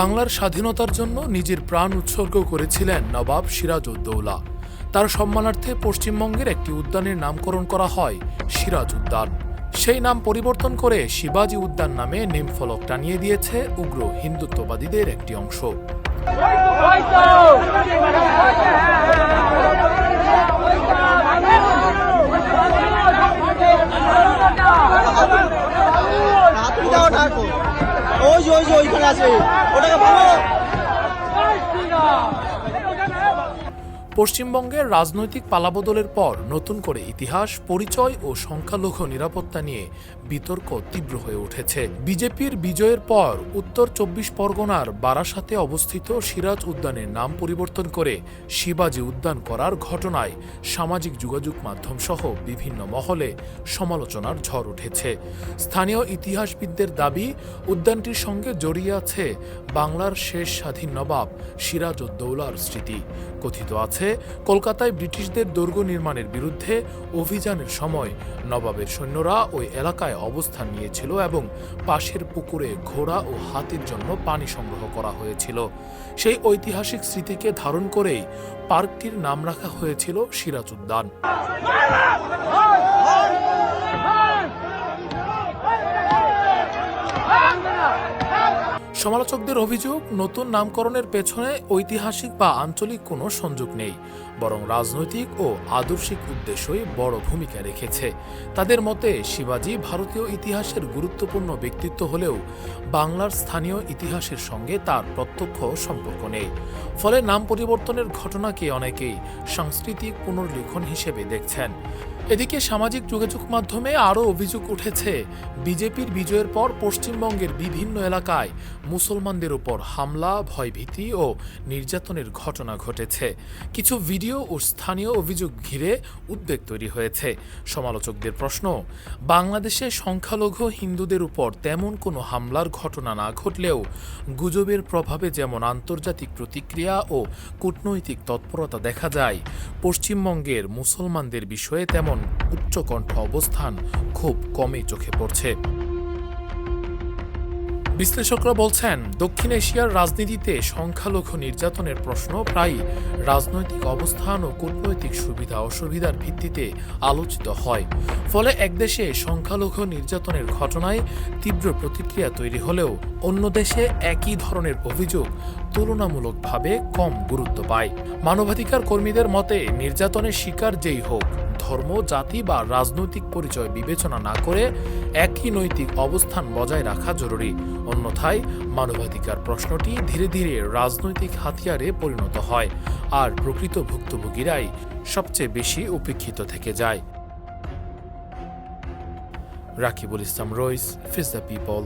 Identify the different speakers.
Speaker 1: বাংলার স্বাধীনতার জন্য নিজের প্রাণ উৎসর্গ করেছিলেন নবাব সিরাজউদ্দৌলা। তার সম্মানার্থে পশ্চিমবঙ্গের একটি উদ্যানের নামকরণ করা হয় সিরাজ উদ্যান। সেই নাম পরিবর্তন করে শিবাজী উদ্যান নামে নেমফলক টানিয়ে দিয়েছে উগ্র হিন্দুত্ববাদীদের একটি অংশ। পশ্চিমবঙ্গের রাজনৈতিক পালাবদলের পর নতুন করে ইতিহাস, পরিচয় ও সংখ্যালঘু নিরাপত্তা নিয়ে বিতর্ক তীব্র হয়ে উঠেছে। বিজেপির বিজয়ের পর উত্তর ২৪ পরগনার বারাসাতে অবস্থিত সিরাজ উদ্যানের নাম পরিবর্তন করে শিবাজী উদ্যান করার ঘটনায় সামাজিক যোগাযোগ মাধ্যম সহ বিভিন্ন মহলে সমালোচনার ঝড় উঠেছে। স্থানীয় ইতিহাসবিদদের দাবি, উদ্যানটির সঙ্গে জড়িয়ে আছে বাংলার শেষ স্বাধীন নবাব সিরাজউদ্দৌলার স্মৃতি। কথিত আছে, কলকাতায় ব্রিটিশদের দুর্গ নির্মাণের বিরুদ্ধে অভিযানের সময় নবাবের সৈন্যরা ওই এলাকায় অবস্থান নিয়েছিল এবং পাশের পুকুরে ঘোড়া ও হাতির জন্য পানি সংগ্রহ করা হয়েছিল। সেই ঐতিহাসিক স্মৃতিকে ধারণ করেই পার্কটির নাম রাখা হয়েছিল সিরাজ উদ্যান। সমালোচকদের অভিযোগ, নতুন নামকরণের পেছনে ঐতিহাসিক বা আঞ্চলিক কোনো সংযোগ নেই, বরং রাজনৈতিক ও আদর্শিক উদ্দেশ্যই বড় ভূমিকা রেখেছে। তাদের মতে, শিবাজী ভারতীয় ইতিহাসের গুরুত্বপূর্ণ ব্যক্তিত্ব হলেও বাংলার স্থানীয় ইতিহাসের সঙ্গে তার প্রত্যক্ষ সম্পর্ক নেই। ফলে নাম পরিবর্তনের ঘটনাকে অনেকেই সাংস্কৃতিক পুনর্লিখন হিসেবে দেখছেন। এদিকে সামাজিক যোগাযোগ মাধ্যমে আরও অভিযোগ উঠেছে, বিজেপির বিজয়ের পর পশ্চিমবঙ্গের বিভিন্ন এলাকায় মুসলমানদের উপর হামলা, ভয়ভীতি ও নির্যাতনের ঘটনা ঘটেছে। কিছু ভিডিও ও স্থানীয় অভিযোগ ঘিরে উদ্বেগ তৈরি হয়েছে। সমালোচকদের প্রশ্ন, বাংলাদেশে সংখ্যালঘু হিন্দুদের উপর তেমন কোনো হামলার ঘটনা না ঘটলেও গুজবের প্রভাবে যেমন আন্তর্জাতিক প্রতিক্রিয়া ও কূটনৈতিক তৎপরতা দেখা যায়, পশ্চিমবঙ্গের মুসলমানদের বিষয়ে তেমন উচ্চকণ্ঠ অবস্থান খুব কমই চোখে পড়ছে। বিশ্লেষকরা বলছেন, দক্ষিণ এশিয়ার রাজনীতিতে সংখ্যালঘু নির্যাতনের প্রশ্ন প্রায়ই রাজনৈতিক অবস্থান ও কূটনৈতিক সুবিধা অসুবিধার ভিত্তিতে আলোচিত হয়। ফলে এক দেশে সংখ্যালঘু নির্যাতনের ঘটনায় তীব্র প্রতিক্রিয়া তৈরি হলেও অন্য দেশে একই ধরনের অভিযোগ তুলনামূলকভাবে কম গুরুত্ব পায়। মানবাধিকার কর্মীদের মতে, নির্যাতনের শিকার যেই হোক, ধর্ম, জাতি বা রাজনৈতিক পরিচয় বিবেচনা না করে একই নৈতিক অবস্থান বজায় রাখা জরুরি। অন্যথায় মানবাধিকার প্রশ্নটি ধীরে ধীরে রাজনৈতিক হাতিয়ারে পরিণত হয়, আর প্রকৃত ভুক্তভোগীরাই সবচেয়ে বেশি উপেক্ষিত থেকে যায়। রাকিবুল ইসলাম রইস, ফেস দ্য পিপল।